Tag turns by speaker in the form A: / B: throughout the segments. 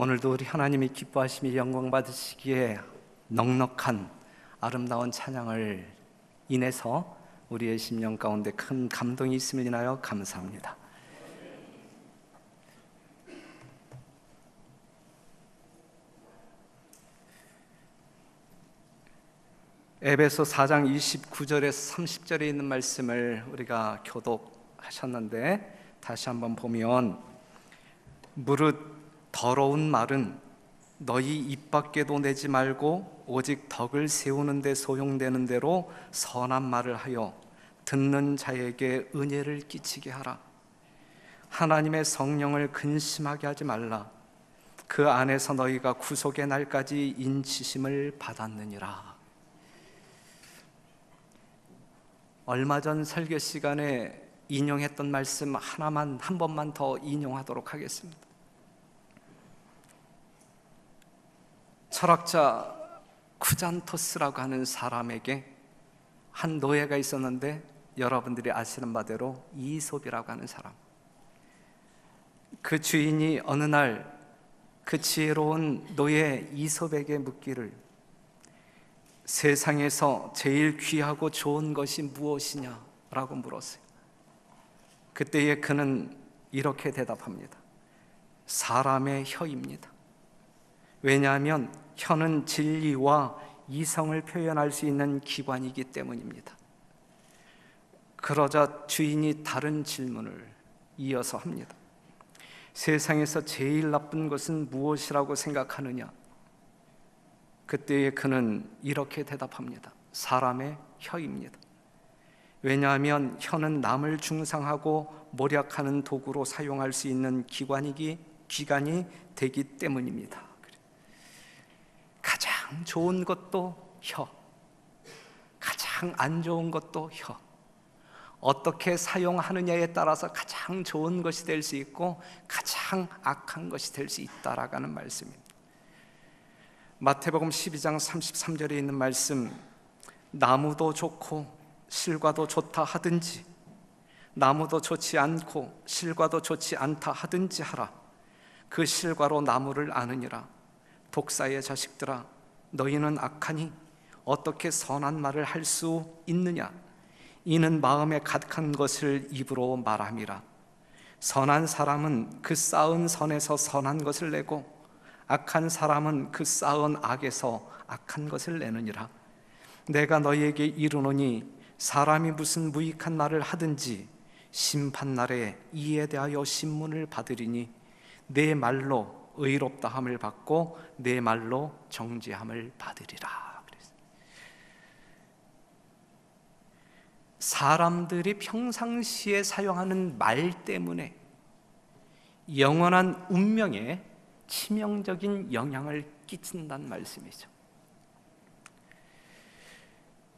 A: 오늘도 우리 하나님이 기뻐하시며 영광 받으시기에 넉넉한 아름다운 찬양을 인해서 우리의 심령 가운데 큰 감동이 있음을 인하여 감사합니다. 에베소 4장 29절에서 30절에 있는 말씀을 우리가 교독하셨는데, 다시 한번 보면 무릇 더러운 말은 너희 입 밖에도 내지 말고 오직 덕을 세우는 데 소용되는 대로 선한 말을 하여 듣는 자에게 은혜를 끼치게 하라. 하나님의 성령을 근심하게 하지 말라. 그 안에서 너희가 구속의 날까지 인치심을 받았느니라. 얼마 전 설교 시간에 인용했던 말씀 하나만 한 번만 더 인용하도록 하겠습니다. 철학자 쿠잔토스라고 하는 사람에게 한 노예가 있었는데, 여러분들이 아시는 바대로 이솝이라고 하는 사람, 그 주인이 어느 날 그 지혜로운 노예 이솝에게 묻기를, 세상에서 제일 귀하고 좋은 것이 무엇이냐? 라고 물었어요. 그때에 그는 이렇게 대답합니다. 사람의 혀입니다. 왜냐하면 혀는 진리와 이성을 표현할 수 있는 기관이기 때문입니다. 그러자 주인이 다른 질문을 이어서 합니다. 세상에서 제일 나쁜 것은 무엇이라고 생각하느냐? 그때에 그는 이렇게 대답합니다. 사람의 혀입니다. 왜냐하면 혀는 남을 중상하고 모략하는 도구로 사용할 수 있는 기관이 되기 때문입니다. 가장 좋은 것도 혀, 가장 안 좋은 것도 혀. 어떻게 사용하느냐에 따라서 가장 좋은 것이 될 수 있고 가장 악한 것이 될 수 있다라는 말씀입니다. 마태복음 12장 33절에 있는 말씀, 나무도 좋고 실과도 좋다 하든지 나무도 좋지 않고 실과도 좋지 않다 하든지 하라. 그 실과로 나무를 아느니라. 독사의 자식들아, 너희는 악하니 어떻게 선한 말을 할 수 있느냐? 이는 마음에 가득한 것을 입으로 말함이라. 선한 사람은 그 쌓은 선에서 선한 것을 내고 악한 사람은 그 쌓은 악에서 악한 것을 내느니라. 내가 너희에게 이르노니 사람이 무슨 무익한 말을 하든지 심판날에 이에 대하여 신문을 받으리니 내 말로 의롭다함을 받고 내 말로 정죄함을 받으리라. 사람들이 평상시에 사용하는 말 때문에 영원한 운명에 치명적인 영향을 끼친다는 말씀이죠.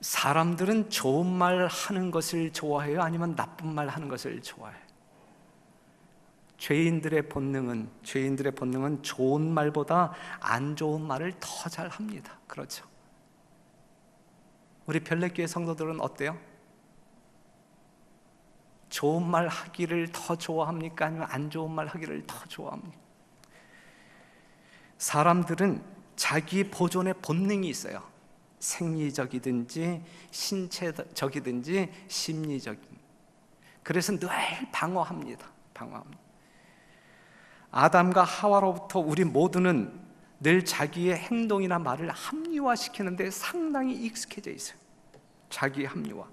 A: 사람들은 좋은 말 하는 것을 좋아해요? 아니면 나쁜 말 하는 것을 좋아해요? 죄인들의 본능은 좋은 말보다 안 좋은 말을 더 잘합니다. 그렇죠? 우리 별내교회 성도들은 어때요? 좋은 말 하기를 더 좋아합니까? 아니면 안 좋은 말 하기를 더 좋아합니까? 사람들은 자기 보존의 본능이 있어요. 생리적이든지 신체적이든지 심리적인. 그래서 늘 방어합니다. 아담과 하와로부터 우리 모두는 늘 자기의 행동이나 말을 합리화시키는데 상당히 익숙해져 있어요. 자기 합리화.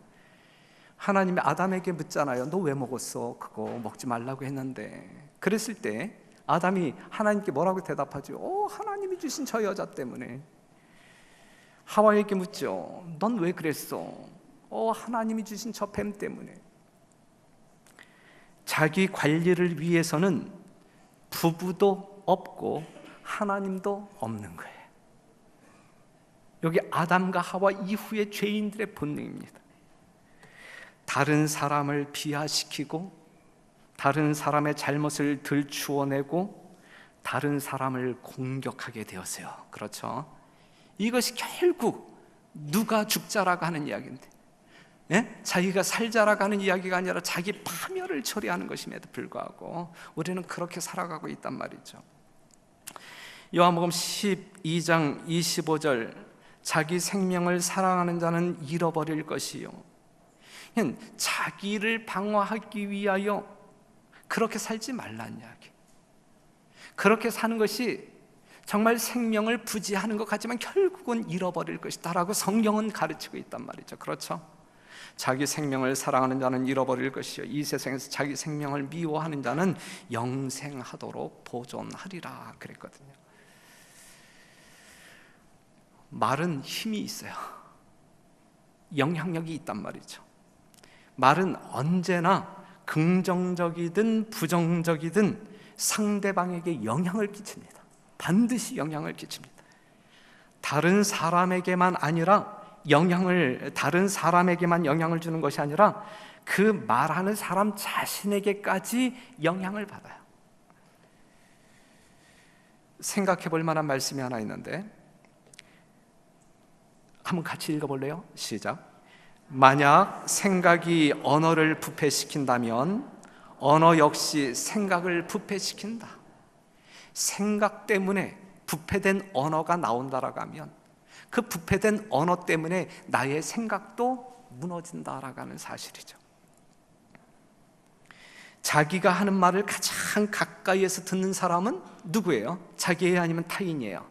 A: 하나님이 아담에게 묻잖아요. 너 왜 먹었어? 그거 먹지 말라고 했는데. 그랬을 때 아담이 하나님께 뭐라고 대답하죠? 하나님이 주신 저 여자 때문에. 하와에게 묻죠. 넌 왜 그랬어? 하나님이 주신 저 뱀 때문에. 자기 관리를 위해서는 부부도 없고 하나님도 없는 거예요. 여기 아담과 하와 이후의 죄인들의 본능입니다. 다른 사람을 비하시키고 다른 사람의 잘못을 들추어내고 다른 사람을 공격하게 되었어요. 그렇죠? 이것이 결국 누가 죽자라고 하는 이야기인데, 자기가 살자라고 하는 이야기가 아니라 자기 파멸을 처리하는 것임에도 불구하고 우리는 그렇게 살아가고 있단 말이죠. 요한복음 12장 25절, 자기 생명을 사랑하는 자는 잃어버릴 것이요, 자기를 방어하기 위하여 그렇게 살지 말라는 이야기. 그렇게 사는 것이 정말 생명을 부지하는 것 같지만 결국은 잃어버릴 것이다 라고 성경은 가르치고 있단 말이죠. 그렇죠? 자기 생명을 사랑하는 자는 잃어버릴 것이요, 이 세상에서 자기 생명을 미워하는 자는 영생하도록 보존하리라 그랬거든요. 말은 힘이 있어요. 영향력이 있단 말이죠. 말은 언제나 긍정적이든 부정적이든 상대방에게 영향을 끼칩니다. 반드시 영향을 끼칩니다. 다른 사람에게만 영향을 주는 것이 아니라 그 말하는 사람 자신에게까지 영향을 받아요. 생각해 볼 만한 말씀이 하나 있는데 한번 같이 읽어볼래요? 시작. 만약 생각이 언어를 부패시킨다면 언어 역시 생각을 부패시킨다. 생각 때문에 부패된 언어가 나온다라고 하면 그 부패된 언어 때문에 나의 생각도 무너진다라고 하는 사실이죠. 자기가 하는 말을 가장 가까이에서 듣는 사람은 누구예요? 자기예요? 아니면 타인이에요?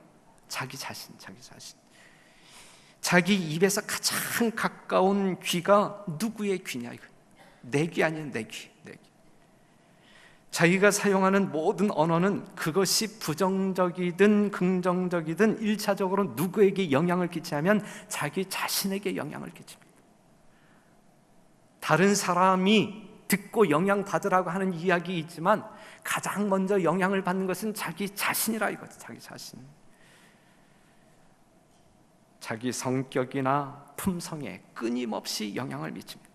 A: 자기 자신. 자기 입에서 가장 가까운 귀가 누구의 귀냐? 내 귀 아니에요? 내 귀. 자기가 사용하는 모든 언어는 그것이 부정적이든 긍정적이든 1차적으로 누구에게 영향을 끼치냐면 자기 자신에게 영향을 끼칩니다. 다른 사람이 듣고 영향받으라고 하는 이야기 있지만 가장 먼저 영향을 받는 것은 자기 자신이라 이거죠. 자기 자신. 자기 성격이나 품성에 끊임없이 영향을 미칩니다.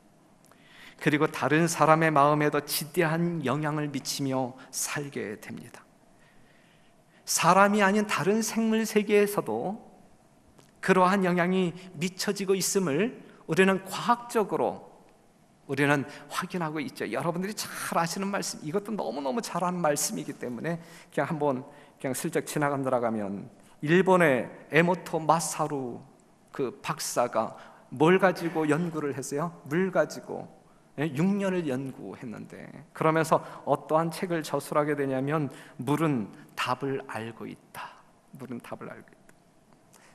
A: 그리고 다른 사람의 마음에도 지대한 영향을 미치며 살게 됩니다. 사람이 아닌 다른 생물 세계에서도 그러한 영향이 미쳐지고 있음을 우리는 과학적으로 확인하고 있죠. 여러분들이 잘 아시는 말씀, 이것도 너무너무 잘 아는 말씀이기 때문에 그냥 한번 슬쩍 들어가면 일본의 에모토 마사루 그 박사가 뭘 가지고 연구를 했어요? 물 가지고 6년을 연구했는데 그러면서 어떠한 책을 저술하게 되냐면 물은 답을 알고 있다.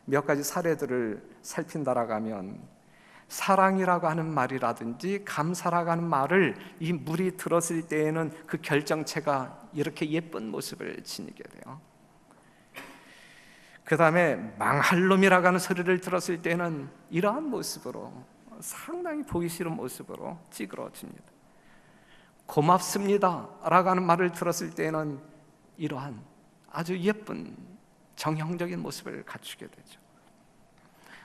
A: 몇 가지 사례들을 살핀다라고 하면 사랑이라고 하는 말이라든지 감사라고 하는 말을 이 물이 들었을 때에는 그 결정체가 이렇게 예쁜 모습을 지니게 돼요. 그 다음에 망할 놈이라고 하는 소리를 들었을 때는 이러한 모습으로, 상당히 보기 싫은 모습으로 찌그러집니다. 고맙습니다 라고 하는 말을 들었을 때는 이러한 아주 예쁜 정형적인 모습을 갖추게 되죠.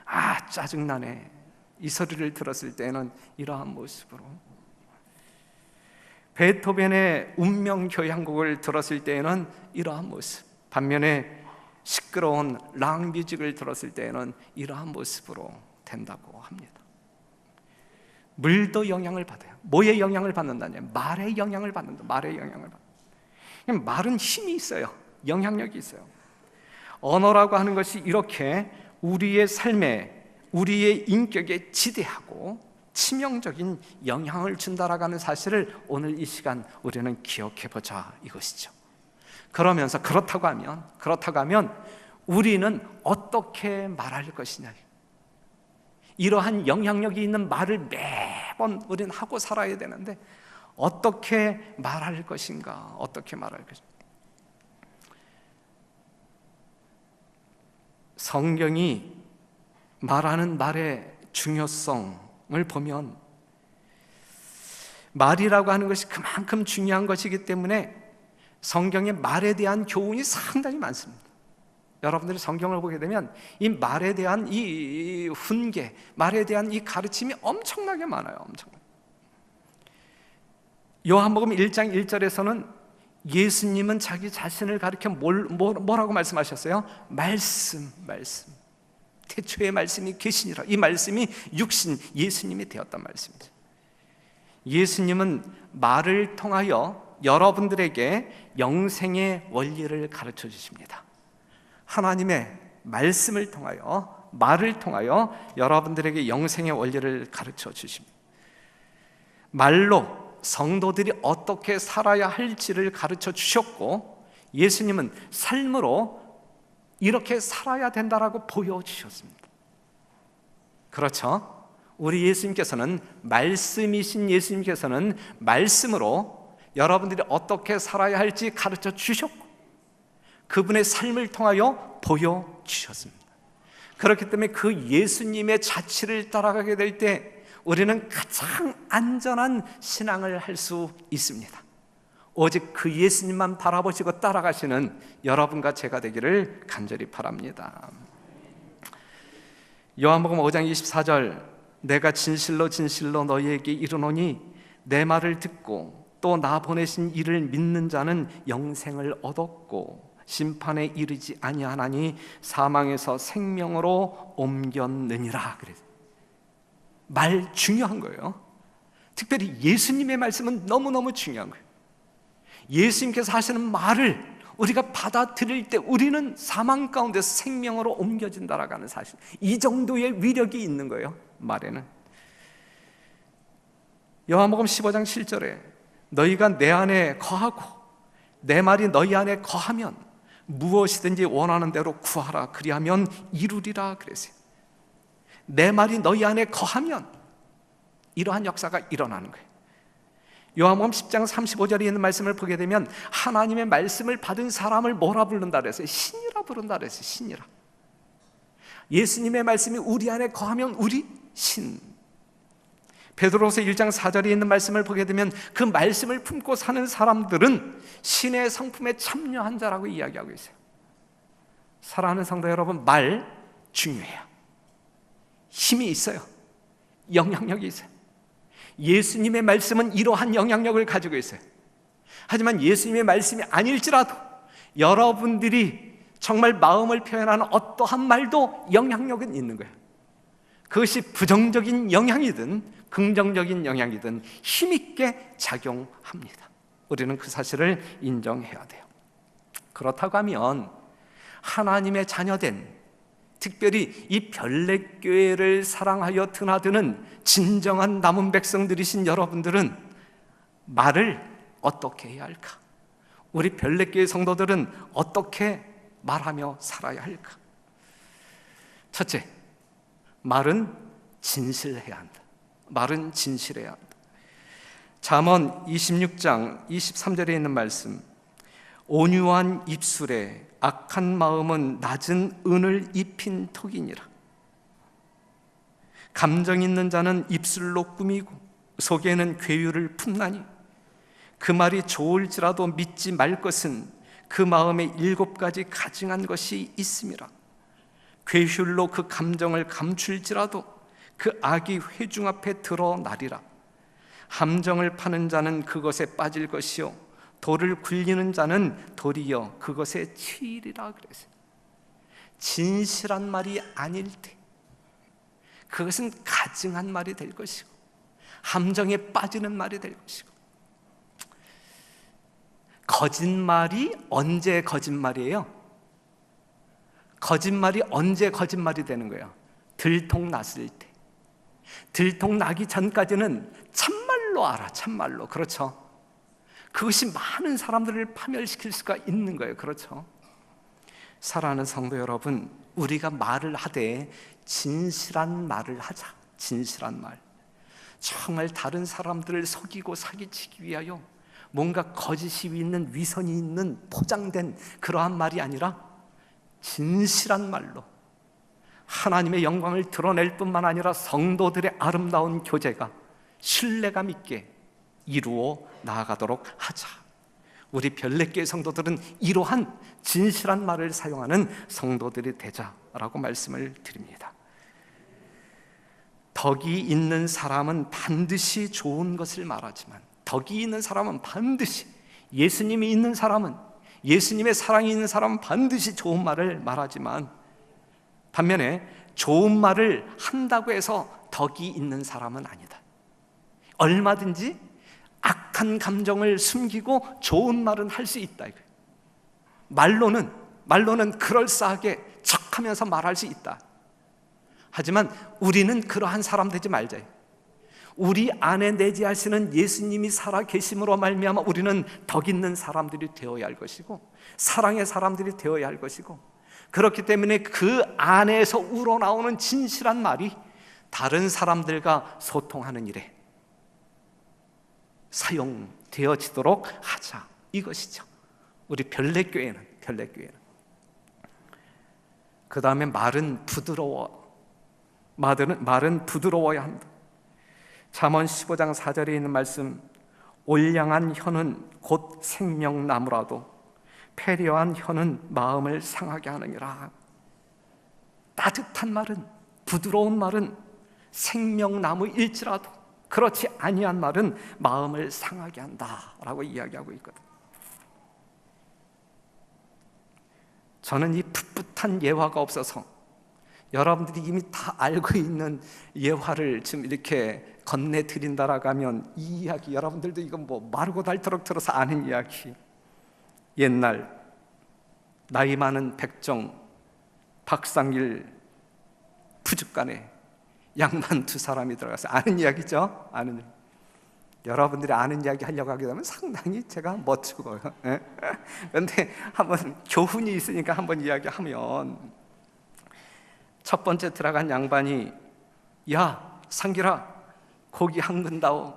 A: 아, 짜증나네, 이 소리를 들었을 때는 이러한 모습으로. 베토벤의 운명교향곡을 들었을 때는 이러한 모습. 반면에 시끄러운 락 뮤직을 들었을 때는 이러한 모습으로 된다고 합니다. 물도 영향을 받아요. 뭐에 영향을 받는다냐? 말에 영향을 받는다. 말은 힘이 있어요. 영향력이 있어요. 언어라고 하는 것이 이렇게 우리의 삶에, 우리의 인격에 지대하고 치명적인 영향을 준다라고 하는 사실을 오늘 이 시간 우리는 기억해 보자 이것이죠. 그러면서 그렇다고 하면 우리는 어떻게 말할 것이냐, 이러한 영향력이 있는 말을 매번 우리는 하고 살아야 되는데 어떻게 말할 것인가? 성경이 말하는 말의 중요성을 보면 말이라고 하는 것이 그만큼 중요한 것이기 때문에 성경의 말에 대한 교훈이 상당히 많습니다. 여러분들이 성경을 보게 되면 이 말에 대한 이 훈계, 말에 대한 이 가르침이 엄청나게 많아요. 요한복음 1장 1절에서는 예수님은 자기 자신을 가리켜 뭐라고 말씀하셨어요? 말씀. 태초에 말씀이 계시니라. 이 말씀이 육신 예수님이 되었단 말씀이죠. 예수님은 말을 통하여 여러분들에게 영생의 원리를 가르쳐 주십니다. 하나님의 말씀을 통하여, 말을 통하여 여러분들에게 영생의 원리를 가르쳐 주십니다. 말로 성도들이 어떻게 살아야 할지를 가르쳐 주셨고, 예수님은 삶으로 이렇게 살아야 된다라고 보여주셨습니다. 그렇죠? 우리 예수님께서는, 말씀이신 예수님께서는 말씀으로 여러분들이 어떻게 살아야 할지 가르쳐 주셨고, 그분의 삶을 통하여 보여주셨습니다. 그렇기 때문에 그 예수님의 자취를 따라가게 될 때 우리는 가장 안전한 신앙을 할 수 있습니다. 오직 그 예수님만 바라보시고 따라가시는 여러분과 제가 되기를 간절히 바랍니다. 요한복음 5장 24절, 내가 진실로 진실로 너희에게 이르노니 내 말을 듣고 또 나 보내신 이를 믿는 자는 영생을 얻었고 심판에 이르지 아니하나니 사망에서 생명으로 옮겼느니라. 그래서 말 중요한 거예요. 특별히 예수님의 말씀은 너무너무 중요한 거예요. 예수님께서 하시는 말을 우리가 받아들일 때 우리는 사망 가운데서 생명으로 옮겨진다라고 하는 사실, 이 정도의 위력이 있는 거예요. 말에는. 요한복음 15장 7절에 너희가 내 안에 거하고 내 말이 너희 안에 거하면 무엇이든지 원하는 대로 구하라 그리하면 이루리라 그랬어요. 내 말이 너희 안에 거하면 이러한 역사가 일어나는 거예요. 요한복음 10장 35절에 있는 말씀을 보게 되면 하나님의 말씀을 받은 사람을 뭐라 부른다 그랬어요? 신이라 부른다 그랬어요. 신이라. 예수님의 말씀이 우리 안에 거하면 우리 신. 베드로서 1장 4절에 있는 말씀을 보게 되면 그 말씀을 품고 사는 사람들은 신의 성품에 참여한 자라고 이야기하고 있어요. 사랑하는 성도 여러분, 말 중요해요. 힘이 있어요. 영향력이 있어요. 예수님의 말씀은 이러한 영향력을 가지고 있어요. 하지만 예수님의 말씀이 아닐지라도 여러분들이 정말 마음을 표현하는 어떠한 말도 영향력은 있는 거예요. 그것이 부정적인 영향이든 긍정적인 영향이든 힘있게 작용합니다. 우리는 그 사실을 인정해야 돼요. 그렇다고 하면 하나님의 자녀된, 특별히 이 별내교회를 사랑하여 드나드는 진정한 남은 백성들이신 여러분들은 말을 어떻게 해야 할까? 우리 별내교회 성도들은 어떻게 말하며 살아야 할까? 첫째, 말은 진실해야 한다. 말은 진실해야 한다. 잠언 26장 23절에 있는 말씀, 온유한 입술에 악한 마음은 낮은 은을 입힌 턱이니라. 감정 있는 자는 입술로 꾸미고 속에는 괴유를 품나니 그 말이 좋을지라도 믿지 말 것은 그 마음에 7가지 가증한 것이 있음이라. 괴휼로 그 감정을 감출지라도 그 악이 회중 앞에 드러나리라. 함정을 파는 자는 그것에 빠질 것이요 돌을 굴리는 자는 도리어 그것에 치이리라 그랬어요. 진실한 말이 아닐 때 그것은 가증한 말이 될 것이고 함정에 빠지는 말이 될 것이고, 거짓말이 언제 거짓말이에요? 거짓말이 언제 거짓말이 되는 거예요? 들통났을 때. 들통나기 전까지는 참말로 알아. 참말로. 그렇죠? 그것이 많은 사람들을 파멸시킬 수가 있는 거예요. 그렇죠? 사랑하는 성도 여러분, 우리가 말을 하되 진실한 말을 하자. 진실한 말. 정말 다른 사람들을 속이고 사기치기 위하여 뭔가 거짓이 있는, 위선이 있는 포장된 그러한 말이 아니라 진실한 말로 하나님의 영광을 드러낼 뿐만 아니라 성도들의 아름다운 교제가 신뢰감 있게 이루어 나아가도록 하자. 우리 별내교회 성도들은 이러한 진실한 말을 사용하는 성도들이 되자라고 말씀을 드립니다. 덕이 있는 사람은 반드시 좋은 것을 말하지만, 덕이 있는 사람은 반드시, 예수님이 있는 사람은, 예수님의 사랑이 있는 사람은 반드시 좋은 말을 말하지만, 반면에 좋은 말을 한다고 해서 덕이 있는 사람은 아니다. 얼마든지 악한 감정을 숨기고 좋은 말은 할 수 있다. 말로는 말로는 그럴싸하게 척하면서 말할 수 있다. 하지만 우리는 그러한 사람 되지 말자. 우리 안에 내재하시는 예수님이 살아 계심으로 말미암아 우리는 덕 있는 사람들이 되어야 할 것이고, 사랑의 사람들이 되어야 할 것이고, 그렇기 때문에 그 안에서 우러나오는 진실한 말이 다른 사람들과 소통하는 일에 사용되어지도록 하자, 이것이죠. 우리 별내교회는 그 다음에 말은 부드러워야 한다. 잠언 15장 4절에 있는 말씀, 올량한 혀는 곧 생명나무라도 패려한 혀는 마음을 상하게 하느니라. 따뜻한 말은, 부드러운 말은 생명나무일지라도 그렇지 아니한 말은 마음을 상하게 한다라고 이야기하고 있거든. 저는 이 풋풋한 예화가 없어서 여러분들이 이미 다 알고 있는 예화를 지금 이렇게 건네드린다라고 하면 이 이야기, 여러분들도 이건 뭐 마르고 닳도록 들어서 아는 이야기. 옛날 나이 많은 백정 박상일 푸죽간에 양반 두 사람이 들어가서 아는 이야기죠. 여러분들이 아는 이야기 하려고 하게 되면 상당히 제가 멋지고요. 그런데 한번 교훈이 있으니까 한번 이야기하면, 첫 번째 들어간 양반이 야 상길아 고기 한 근다오.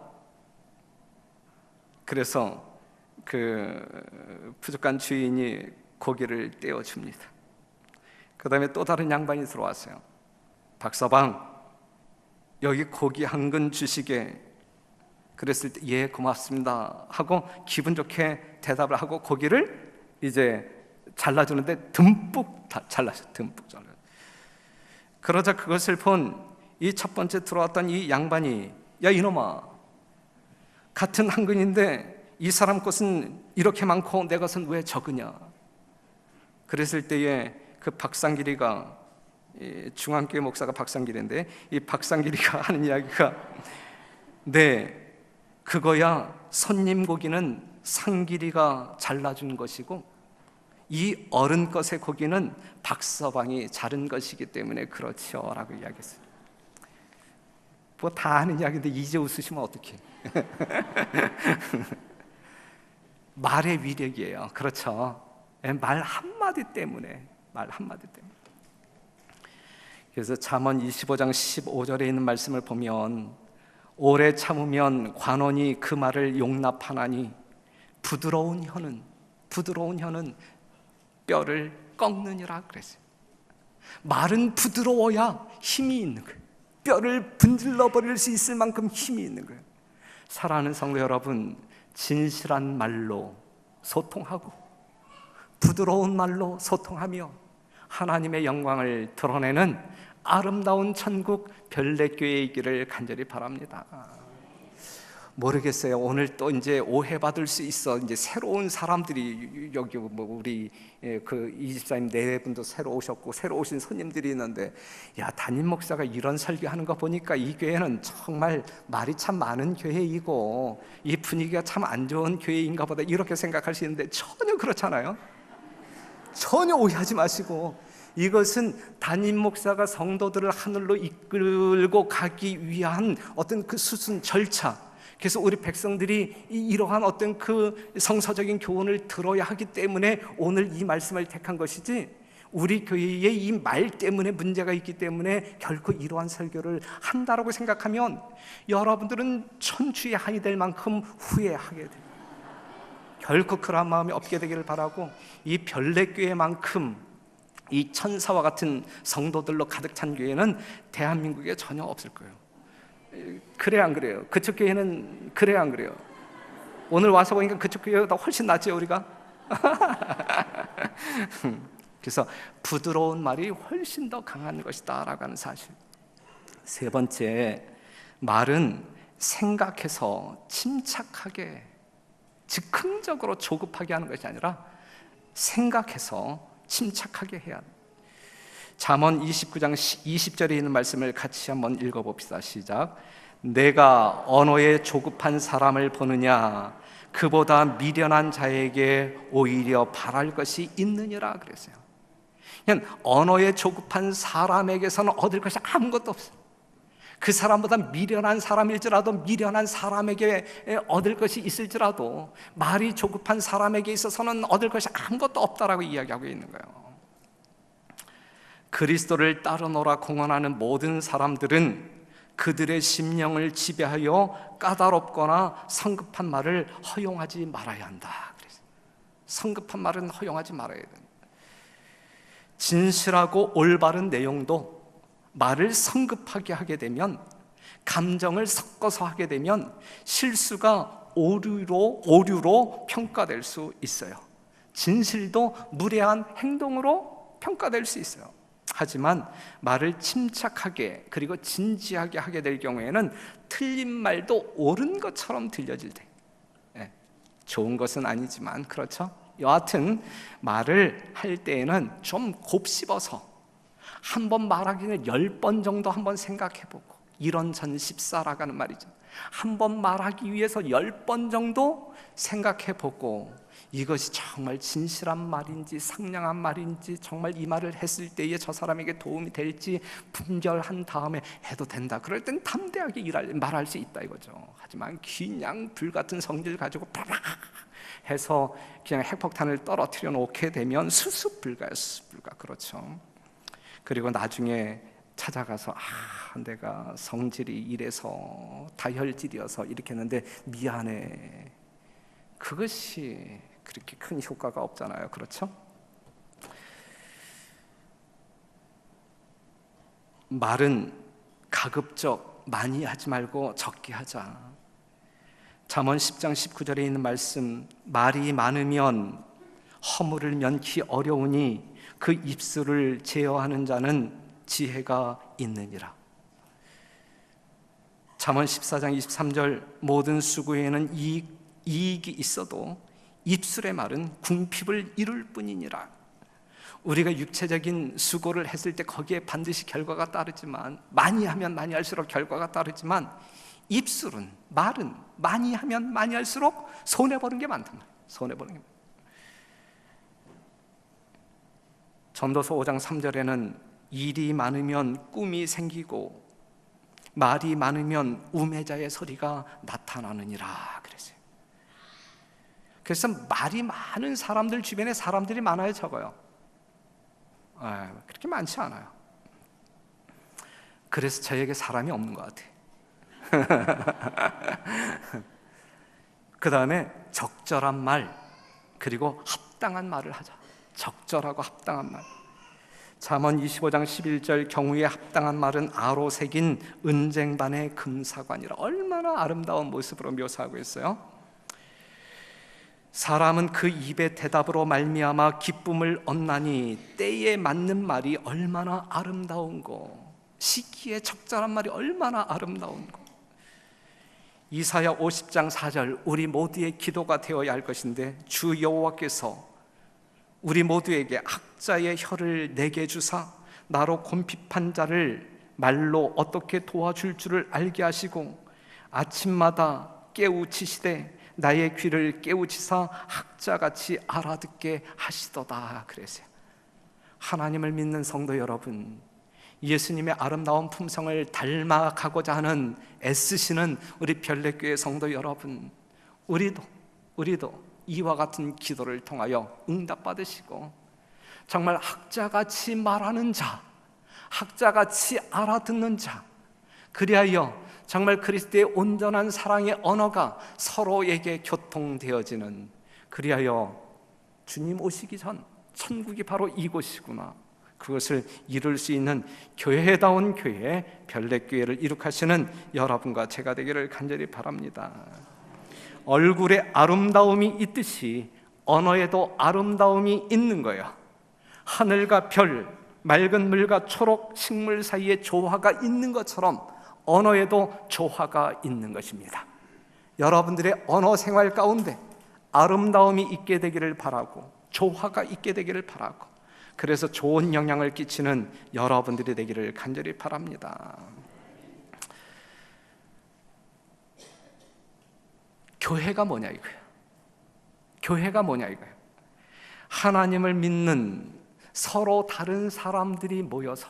A: 그래서 그 푸죽간 주인이 고기를 떼어줍니다. 그 다음에 또 다른 양반이 들어왔어요. 박서방 여기 고기 한 근 주시게. 그랬을 때 예 고맙습니다 하고 기분 좋게 대답을 하고 고기를 이제 잘라주는데 듬뿍 잘라서 그러자 그것을 본 이 첫 번째 들어왔던 이 양반이 야 이놈아, 같은 한 근인데 이 사람 것은 이렇게 많고 내 것은 왜 적으냐. 그랬을 때에 그 박상길이가, 중앙교회 목사가 박상길인데 이 박상길이가 하는 이야기가, 네 그거야 손님 고기는 상길이가 잘라준 것이고 이 어른 것의 고기는 박서방이 자른 것이기 때문에 그렇죠 라고 이야기했어요. 뭐 다 아는 이야기인데 이제 웃으시면 어떡해. 말의 위력이에요. 그렇죠. 말 한마디 때문에. 그래서 잠언 25장 15절에 있는 말씀을 보면, 오래 참으면 관원이 그 말을 용납하나니 부드러운 혀는 뼈를 꺾느니라 그랬어요. 말은 부드러워야 힘이 있는 거예요. 뼈를 분질러 버릴 수 있을 만큼 힘이 있는 거예요. 사랑하는 성도 여러분, 진실한 말로 소통하고 부드러운 말로 소통하며 하나님의 영광을 드러내는 아름다운 천국 별내교회이기를 간절히 바랍니다. 모르겠어요. 오늘 또 이제 오해받을 수 있어. 이제 새로운 사람들이 여기 뭐 우리 그 이집사님 네 분도 새로 오셨고 새로 오신 손님들이 있는데, 야 담임 목사가 이런 설교하는 거 보니까 이 교회는 정말 말이 참 많은 교회이고 이 분위기가 참 안 좋은 교회인가 보다 이렇게 생각할 수 있는데 전혀 그렇잖아요. 전혀 오해하지 마시고, 이것은 담임 목사가 성도들을 하늘로 이끌고 가기 위한 어떤 그 수순 절차, 그래서 우리 백성들이 이러한 어떤 그 성서적인 교훈을 들어야 하기 때문에 오늘 이 말씀을 택한 것이지, 우리 교회의 이 말 때문에 문제가 있기 때문에 결코 이러한 설교를 한다라고 생각하면 여러분들은 천추의 한이 될 만큼 후회하게 됩니다. 결코 그러한 마음이 없게 되기를 바라고, 이 별내교회만큼 이 천사와 같은 성도들로 가득 찬 교회는 대한민국에 전혀 없을 거예요. 그래 안 그래요? 그쪽 교회는 그래 안 그래요? 오늘 와서 보니까 그쪽 교회가 훨씬 낫죠 우리가? 그래서 부드러운 말이 훨씬 더 강한 것이다 라고 하는 사실. 세 번째, 말은 생각해서 침착하게, 즉흥적으로 조급하게 하는 것이 아니라 생각해서 침착하게 해야 합니다. 잠언 29장 20절에 있는 말씀을 같이 한번 읽어봅시다. 시작. 내가 언어에 조급한 사람을 보느냐, 그보다 미련한 자에게 오히려 바랄 것이 있느니라 그랬어요. 그냥 언어에 조급한 사람에게서는 얻을 것이 아무것도 없어요. 그 사람보다 미련한 사람일지라도 미련한 사람에게 얻을 것이 있을지라도 말이 조급한 사람에게 있어서는 얻을 것이 아무것도 없다라고 이야기하고 있는 거예요. 그리스도를 따르노라 공언하는 모든 사람들은 그들의 심령을 지배하여 까다롭거나 성급한 말을 허용하지 말아야 한다. 성급한 말은 허용하지 말아야 된다. 진실하고 올바른 내용도 말을 성급하게 하게 되면, 감정을 섞어서 하게 되면 실수가 오류로 평가될 수 있어요. 진실도 무례한 행동으로 평가될 수 있어요. 하지만 말을 침착하게 그리고 진지하게 하게 될 경우에는 틀린 말도 옳은 것처럼 들려질 때, 좋은 것은 아니지만 그렇죠? 여하튼 말을 할 때에는 좀 곱씹어서 한 번 말하기는 10번 정도 한번 생각해보고, 일원전십사라고 하는 말이죠. 한 번 말하기 위해서 10번 정도 생각해보고, 이것이 정말 진실한 말인지 상냥한 말인지, 정말 이 말을 했을 때에 저 사람에게 도움이 될지 분별한 다음에 해도 된다. 그럴 땐 담대하게 말할 수 있다 이거죠. 하지만 그냥 불같은 성질 가지고 파박 해서 그냥 핵폭탄을 떨어뜨려 놓게 되면 수습불가예요. 수습불가. 그렇죠. 그리고 나중에 찾아가서 내가 성질이 이래서 다혈질이어서 이렇게 했는데 미안해. 그것이 그렇게 큰 효과가 없잖아요. 그렇죠? 말은 가급적 많이 하지 말고 적게 하자. 잠언 10장 19절에 있는 말씀, 말이 많으면 허물을 면키 어려우니 그 입술을 제어하는 자는 지혜가 있느니라. 잠언 14장 23절, 모든 수고에는 이익이 있어도 입술의 말은 궁핍을 이룰 뿐이니라. 우리가 육체적인 수고를 했을 때 거기에 반드시 결과가 따르지만, 많이 하면 많이 할수록 결과가 따르지만, 입술은, 말은 많이 하면 많이 할수록 손해보는 게 많단 말이에요. 손해보는 게 많아요. 전도서 5장 3절에는 일이 많으면 꿈이 생기고 말이 많으면 우매자의 소리가 나타나느니라 그랬어요. 그래서 말이 많은 사람들 주변에 사람들이 많아요, 적어요? 그렇게 많지 않아요. 그래서 저에게 사람이 없는 것 같아요. 그 다음에 적절한 말, 그리고 합당한 말을 하자. 적절하고 합당한 말. 잠언 25장 11절, 경우에 합당한 말은 아로 새긴 은쟁반의 금사관이라. 얼마나 아름다운 모습으로 묘사하고 있어요. 사람은 그 입의 대답으로 말미암아 기쁨을 얻나니 때에 맞는 말이 얼마나 아름다운고, 시기에 적절한 말이 얼마나 아름다운고. 이사야 50장 4절, 우리 모두의 기도가 되어야 할 것인데, 주 여호와께서 우리 모두에게 학자의 혀를 내게 주사 나로 곤핍한 자를 말로 어떻게 도와줄 줄을 알게 하시고, 아침마다 깨우치시되 나의 귀를 깨우치사 학자같이 알아듣게 하시도다 그랬어요. 하나님을 믿는 성도 여러분, 예수님의 아름다운 품성을 닮아가고자 하는 애쓰시는 우리 별내교회 성도 여러분, 우리도 이와 같은 기도를 통하여 응답받으시고, 정말 학자같이 말하는 자, 학자같이 알아듣는 자, 그리하여 정말 그리스도의 온전한 사랑의 언어가 서로에게 교통되어지는, 그리하여 주님 오시기 전 천국이 바로 이곳이구나, 그것을 이룰 수 있는 교회다운 교회, 별내교회를 이룩하시는 여러분과 제가 되기를 간절히 바랍니다. 얼굴에 아름다움이 있듯이 언어에도 아름다움이 있는 거예요. 하늘과 별, 맑은 물과 초록 식물 사이에 조화가 있는 것처럼 언어에도 조화가 있는 것입니다. 여러분들의 언어 생활 가운데 아름다움이 있게 되기를 바라고, 조화가 있게 되기를 바라고, 그래서 좋은 영향을 끼치는 여러분들이 되기를 간절히 바랍니다. 교회가 뭐냐 이거예요. 교회가 뭐냐 이거예요. 하나님을 믿는 서로 다른 사람들이 모여서,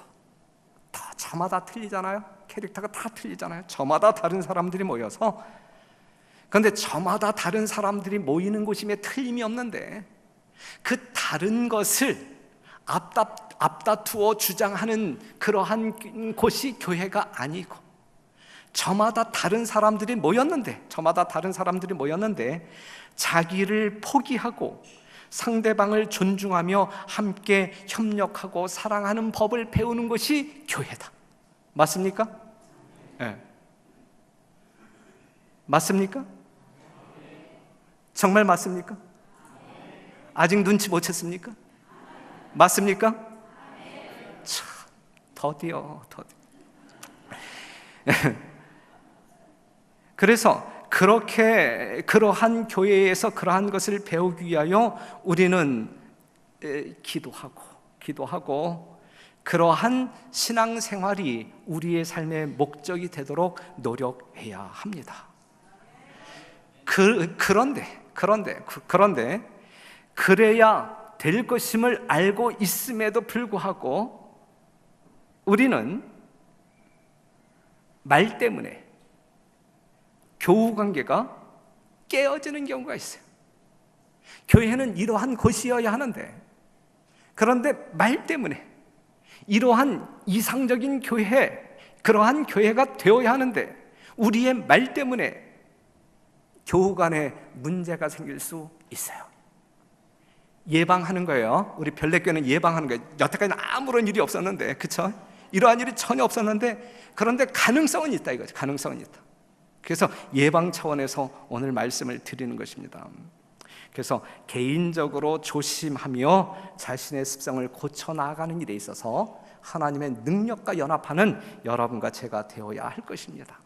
A: 다 저마다 틀리잖아요. 캐릭터가 다 틀리잖아요. 저마다 다른 사람들이 모여서, 그런데 저마다 다른 사람들이 모이는 곳임에 틀림이 없는데 그 다른 것을 앞다투어 주장하는 그러한 곳이 교회가 아니고, 저마다 다른 사람들이 모였는데 자기를 포기하고 상대방을 존중하며 함께 협력하고 사랑하는 법을 배우는 것이 교회다. 맞습니까? 네. 맞습니까? 정말 맞습니까? 아직 눈치 못 챘습니까? 맞습니까? 참, 더디요. 그래서 그러한 교회에서 그러한 것을 배우기 위하여 우리는 기도하고 그러한 신앙생활이 우리의 삶의 목적이 되도록 노력해야 합니다. 그런데 그래야 될 것임을 알고 있음에도 불구하고 우리는 말 때문에 교우 관계가 깨어지는 경우가 있어요. 교회는 이러한 곳이어야 하는데, 그런데 말 때문에 이러한 이상적인 교회, 그러한 교회가 되어야 하는데 우리의 말 때문에 교우 간에 문제가 생길 수 있어요. 예방하는 거예요. 우리 별내교회는 예방하는 거예요. 여태까지는 아무런 일이 없었는데, 그렇죠? 이러한 일이 전혀 없었는데, 그런데 가능성은 있다 이거죠. 가능성은 있다. 그래서 예방 차원에서 오늘 말씀을 드리는 것입니다. 그래서 개인적으로 조심하며 자신의 습성을 고쳐 나가는 일에 있어서 하나님의 능력과 연합하는 여러분과 제가 되어야 할 것입니다.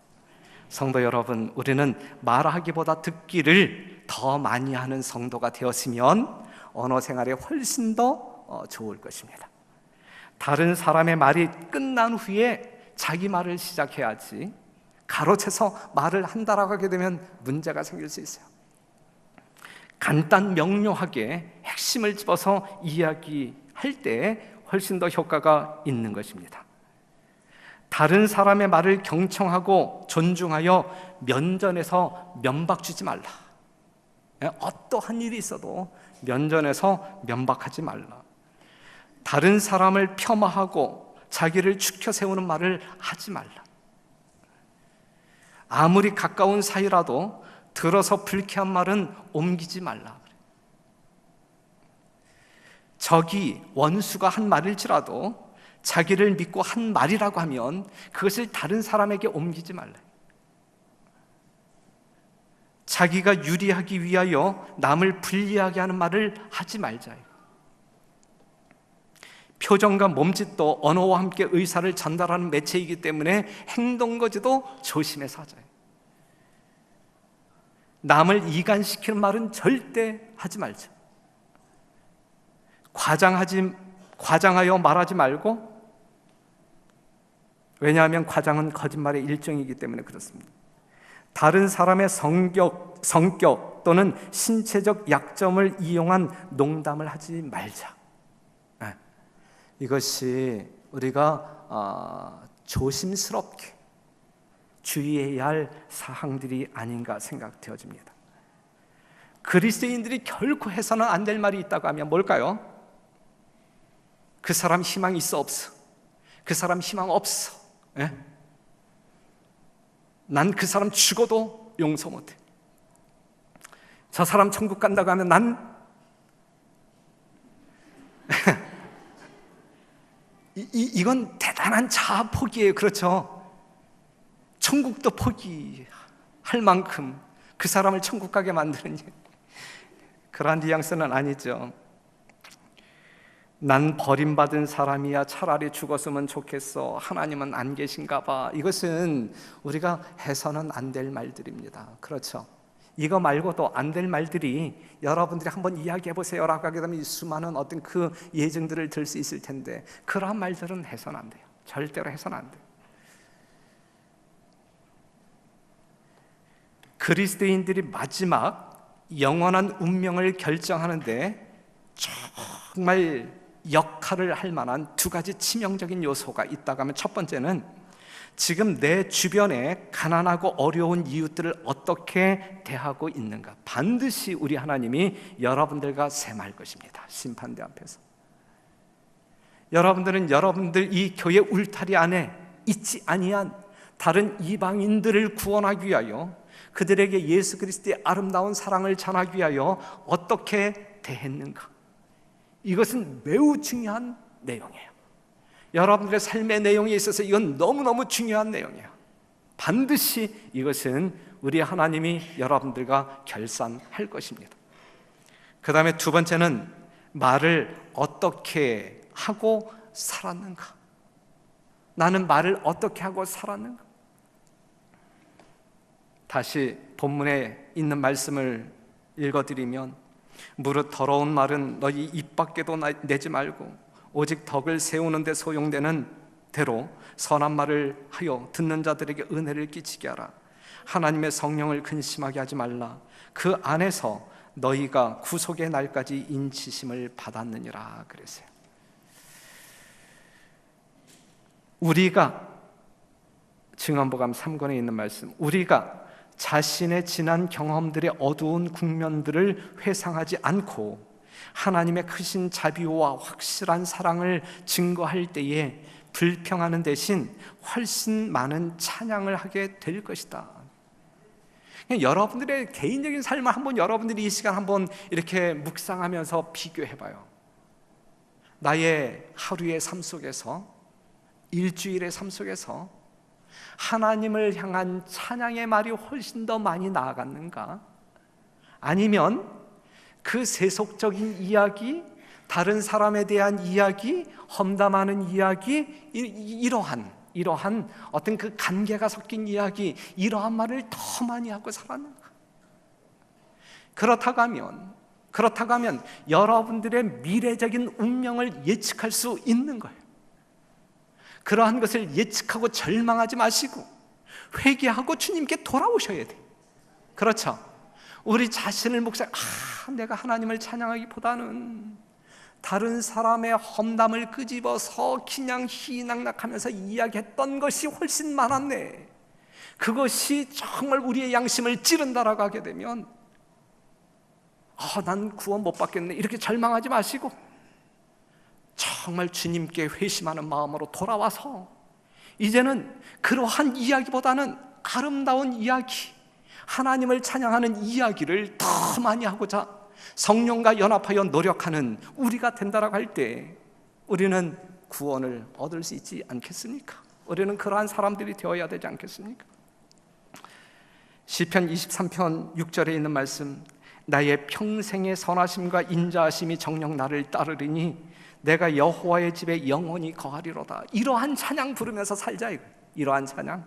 A: 성도 여러분, 우리는 말하기보다 듣기를 더 많이 하는 성도가 되었으면 언어 생활에 훨씬 더 좋을 것입니다. 다른 사람의 말이 끝난 후에 자기 말을 시작해야지, 가로채서 말을 한다라고 하게 되면 문제가 생길 수 있어요. 간단 명료하게 핵심을 집어서 이야기할 때 훨씬 더 효과가 있는 것입니다. 다른 사람의 말을 경청하고 존중하여 면전에서 면박 주지 말라. 어떠한 일이 있어도 면전에서 면박하지 말라. 다른 사람을 폄하하고 자기를 추켜 세우는 말을 하지 말라. 아무리 가까운 사이라도 들어서 불쾌한 말은 옮기지 말라. 적이 원수가 한 말일지라도 자기를 믿고 한 말이라고 하면 그것을 다른 사람에게 옮기지 말라. 자기가 유리하기 위하여 남을 불리하게 하는 말을 하지 말자. 표정과 몸짓도 언어와 함께 의사를 전달하는 매체이기 때문에 행동거지도 조심해서 하자. 남을 이간시키는 말은 절대 하지 말자. 과장하여 말하지 말고, 왜냐하면 과장은 거짓말의 일종이기 때문에 그렇습니다. 다른 사람의 성격 또는 신체적 약점을 이용한 농담을 하지 말자. 이것이 우리가 조심스럽게 주의해야 할 사항들이 아닌가 생각되어집니다. 그리스도인들이 결코 해서는 안 될 말이 있다고 하면 뭘까요? 그 사람 희망 있어 없어? 그 사람 희망 없어. 난 그 사람 죽어도 용서 못해. 저 사람 천국 간다고 하면 난 이건 대단한 자아 포기예요. 그렇죠? 천국도 포기할 만큼 그 사람을 천국 가게 만드는 그러한 뉘앙스는 아니죠. 난 버림받은 사람이야, 차라리 죽었으면 좋겠어, 하나님은 안 계신가 봐. 이것은 우리가 해서는 안 될 말들입니다. 그렇죠? 이거 말고도 안 될 말들이 여러분들이 한번 이야기해 보세요라고 하게 되면 수많은 어떤 그 예증들을 들 수 있을 텐데, 그러한 말들은 해서는 안 돼요. 절대로 해서는 안 돼요. 그리스도인들이 마지막 영원한 운명을 결정하는데 정말 역할을 할 만한 두 가지 치명적인 요소가 있다고 하면, 첫 번째는 지금 내 주변에 가난하고 어려운 이웃들을 어떻게 대하고 있는가. 반드시 우리 하나님이 여러분들과 셈할 것입니다. 심판대 앞에서. 여러분들은 여러분들 이 교회 울타리 안에 있지 아니한 다른 이방인들을 구원하기 위하여, 그들에게 예수 그리스도의 아름다운 사랑을 전하기 위하여 어떻게 대했는가. 이것은 매우 중요한 내용이에요. 여러분들의 삶의 내용에 있어서 이건 너무너무 중요한 내용이에요. 반드시 이것은 우리 하나님이 여러분들과 결산할 것입니다. 그 다음에 두 번째는 말을 어떻게 하고 살았는가. 나는 말을 어떻게 하고 살았는가. 다시 본문에 있는 말씀을 읽어드리면, 무릇 더러운 말은 너희 입 밖에도 내지 말고 오직 덕을 세우는 데 소용되는 대로 선한 말을 하여 듣는 자들에게 은혜를 끼치게 하라. 하나님의 성령을 근심하게 하지 말라. 그 안에서 너희가 구속의 날까지 인치심을 받았느니라 그랬어요. 우리가 증언보감 3권에 있는 말씀, 우리가 자신의 지난 경험들의 어두운 국면들을 회상하지 않고 하나님의 크신 자비와 확실한 사랑을 증거할 때에 불평하는 대신 훨씬 많은 찬양을 하게 될 것이다. 여러분들의 개인적인 삶을 한번, 여러분들이 이 시간 한번 이렇게 묵상하면서 비교해봐요. 나의 하루의 삶 속에서, 일주일의 삶 속에서 하나님을 향한 찬양의 말이 훨씬 더 많이 나아갔는가? 아니면 그 세속적인 이야기, 다른 사람에 대한 이야기, 험담하는 이야기, 이러한 어떤 그 관계가 섞인 이야기, 이러한 말을 더 많이 하고 살았는가? 그렇다고 하면 여러분들의 미래적인 운명을 예측할 수 있는 거예요. 그러한 것을 예측하고 절망하지 마시고 회개하고 주님께 돌아오셔야 돼요. 그렇죠? 우리 자신을 내가 하나님을 찬양하기보다는 다른 사람의 험담을 끄집어서 그냥 희낙낙하면서 이야기했던 것이 훨씬 많았네. 그것이 정말 우리의 양심을 찌른다라고 하게 되면 난 구원 못 받겠네, 이렇게 절망하지 마시고 정말 주님께 회심하는 마음으로 돌아와서 이제는 그러한 이야기보다는 아름다운 이야기, 하나님을 찬양하는 이야기를 더 많이 하고자 성령과 연합하여 노력하는 우리가 된다라고 할 때 우리는 구원을 얻을 수 있지 않겠습니까? 우리는 그러한 사람들이 되어야 되지 않겠습니까? 시편 23편 6절에 있는 말씀, 나의 평생의 선하심과 인자하심이 정녕 나를 따르리니 내가 여호와의 집에 영원히 거하리로다. 이러한 찬양 부르면서 살자. 이러한 찬양.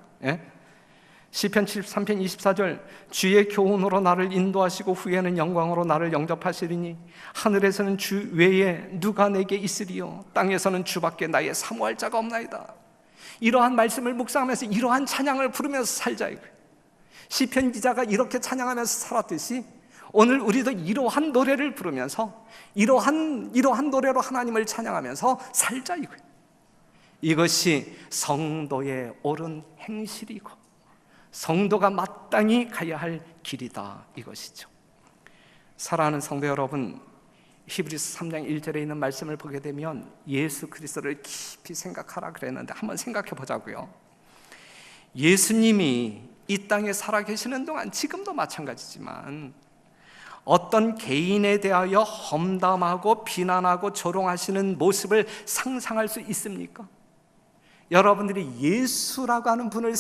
A: 시편 73편 24절, 주의 교훈으로 나를 인도하시고 후에는 영광으로 나를 영접하시리니 하늘에서는 주 외에 누가 내게 있으리요, 땅에서는 주밖에 나의 사모할 자가 없나이다. 이러한 말씀을 묵상하면서 이러한 찬양을 부르면서 살자. 시편 기자가 이렇게 찬양하면서 살았듯이 오늘 우리도 이러한 노래를 부르면서 이러한 노래로 하나님을 찬양하면서 살자. 이것이 성도의 옳은 행실이고 성도가 마땅히 가야 할 길이다, 이것이죠. 사랑하는 성도 여러분, 히브리서 3장 1절에 있는 말씀을 보게 되면 예수 그리스도를 깊이 생각하라 그랬는데 한번 생각해 보자고요. 예수님이 이 땅에 살아계시는 동안, 지금도 마찬가지지만 어떤 개인에 대하여 험담하고 비난하고 조롱하시는 모습을 상상할 수 있습니까? 여러분들이 예수라고 하는 분을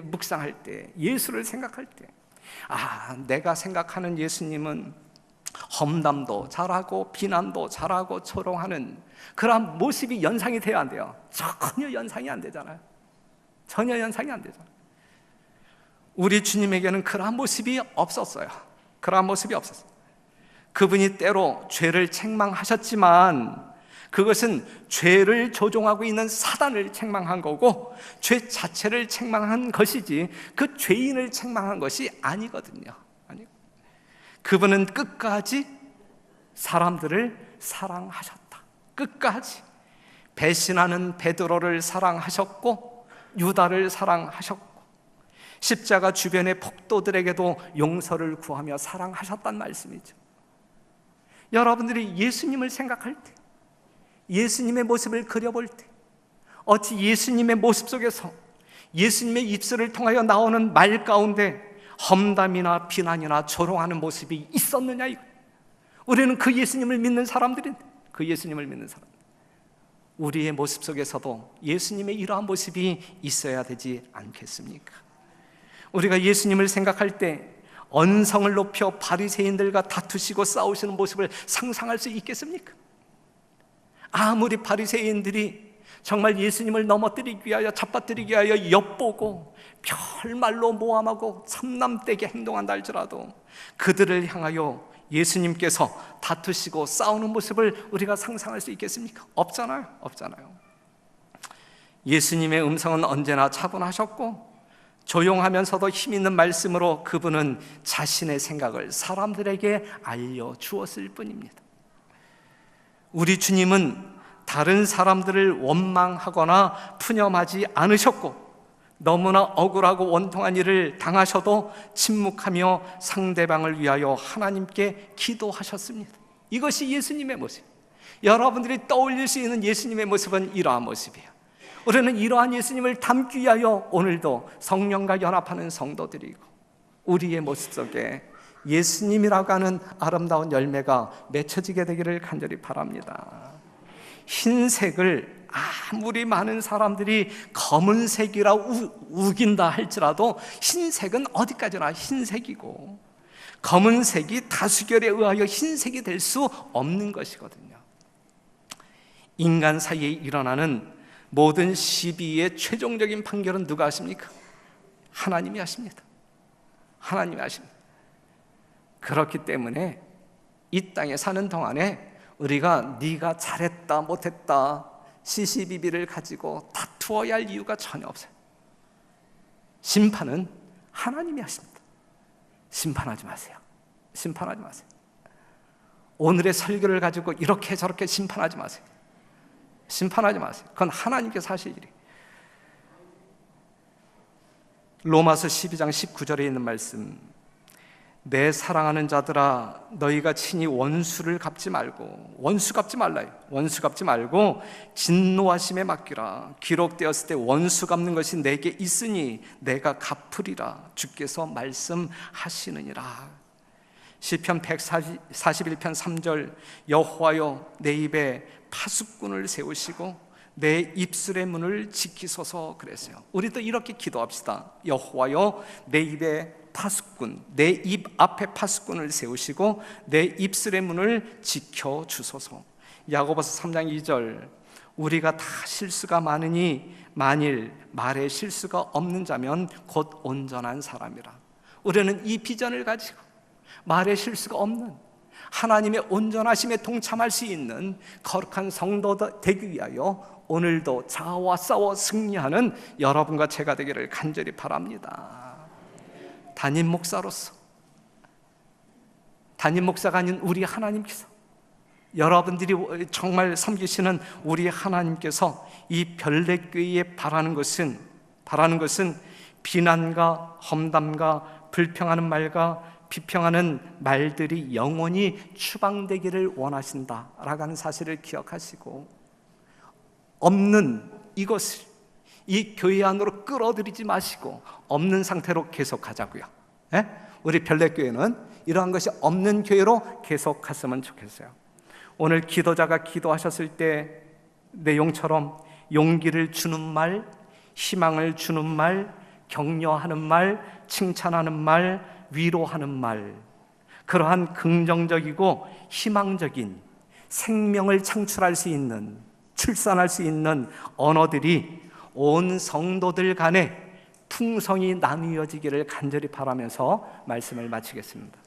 A: 묵상할 때, 예수를 생각할 때, 내가 생각하는 예수님은 험담도 잘하고 비난도 잘하고 조롱하는 그러한 모습이 연상이 돼야 안 돼요? 전혀 연상이 안 되잖아요. 전혀 연상이 안 되잖아요. 우리 주님에게는 그러한 모습이 없었어요. 그러한 모습이 없었어요. 그분이 때로 죄를 책망하셨지만 그것은 죄를 조종하고 있는 사단을 책망한 거고 죄 자체를 책망한 것이지 그 죄인을 책망한 것이 아니거든요. 그분은 끝까지 사람들을 사랑하셨다. 끝까지 배신하는 베드로를 사랑하셨고 유다를 사랑하셨고 십자가 주변의 폭도들에게도 용서를 구하며 사랑하셨단 말씀이죠. 여러분들이 예수님을 생각할 때, 예수님의 모습을 그려볼 때 어찌 예수님의 모습 속에서 예수님의 입술을 통하여 나오는 말 가운데 험담이나 비난이나 조롱하는 모습이 있었느냐 이거. 우리는 그 예수님을 믿는 사람들인데, 그 예수님을 믿는 사람, 우리의 모습 속에서도 예수님의 이러한 모습이 있어야 되지 않겠습니까? 우리가 예수님을 생각할 때 언성을 높여 바리새인들과 다투시고 싸우시는 모습을 상상할 수 있겠습니까? 아무리 바리새인들이 정말 예수님을 넘어뜨리기 위하여, 잡아뜨리기 위하여 엿보고 별말로 모함하고 참남되게 행동한다 할지라도 그들을 향하여 예수님께서 다투시고 싸우는 모습을 우리가 상상할 수 있겠습니까? 없잖아요. 예수님의 음성은 언제나 차분하셨고 조용하면서도 힘 있는 말씀으로 그분은 자신의 생각을 사람들에게 알려주었을 뿐입니다. 우리 주님은 다른 사람들을 원망하거나 푸념하지 않으셨고 너무나 억울하고 원통한 일을 당하셔도 침묵하며 상대방을 위하여 하나님께 기도하셨습니다. 이것이 예수님의 모습. 여러분들이 떠올릴 수 있는 예수님의 모습은 이러한 모습이에요. 우리는 이러한 예수님을 닮기 위하여 오늘도 성령과 연합하는 성도들이고 우리의 모습 속에 예수님이라고 하는 아름다운 열매가 맺혀지게 되기를 간절히 바랍니다. 흰색을 아무리 많은 사람들이 검은색이라 우긴다 할지라도 흰색은 어디까지나 흰색이고 검은색이 다수결에 의하여 흰색이 될 수 없는 것이거든요. 인간 사이에 일어나는 모든 시비의 최종적인 판결은 누가 하십니까? 하나님이 하십니다. 하나님이 하십니다. 그렇기 때문에 이 땅에 사는 동안에 우리가 네가 잘했다 못했다 시시비비를 가지고 다투어야 할 이유가 전혀 없어요. 심판은 하나님이 하십니다. 심판하지 마세요. 심판하지 마세요. 오늘의 설교를 가지고 이렇게 저렇게 심판하지 마세요. 심판하지 마세요. 그건 하나님께서 하실 일이에요. 로마서 12장 19절에 있는 말씀, 내 사랑하는 자들아 너희가 친히 원수를 갚지 말고, 원수 갚지 말라요. 원수 갚지 말고 진노하심에 맡기라. 기록되었을 때 원수 갚는 것이 내게 있으니 내가 갚으리라. 주께서 말씀하시느니라. 시편 141편 3절, 여호와여 내 입에 파수꾼을 세우시고 내 입술의 문을 지키소서 그랬어요. 우리도 이렇게 기도합시다. 여호와여 내 입에 파수꾼, 내 입 앞에 파수꾼을 세우시고 내 입술의 문을 지켜주소서. 야고보서 3장 2절, 우리가 다 실수가 많으니 만일 말에 실수가 없는 자면 곧 온전한 사람이라. 우리는 이 비전을 가지고 말에 실수가 없는 하나님의 온전하심에 동참할 수 있는 거룩한 성도 되기 위하여 오늘도 자아와 싸워 승리하는 여러분과 제가 되기를 간절히 바랍니다. 담임 목사로서, 담임 목사가 아닌 우리 하나님께서, 여러분들이 정말 섬기시는 우리 하나님께서 이 별내교회에 바라는 것은 비난과 험담과 불평하는 말과 비평하는 말들이 영원히 추방되기를 원하신다라고 하는 사실을 기억하시고, 없는 이것을 이 교회 안으로 끌어들이지 마시고 없는 상태로 계속하자고요. 우리 별내교회는 이러한 것이 없는 교회로 계속했으면 좋겠어요. 오늘 기도자가 기도하셨을 때 내용처럼 용기를 주는 말, 희망을 주는 말, 격려하는 말, 칭찬하는 말, 위로하는 말, 그러한 긍정적이고 희망적인 생명을 창출할 수 있는, 출산할 수 있는 언어들이 온 성도들 간에 풍성히 나누어지기를 간절히 바라면서 말씀을 마치겠습니다.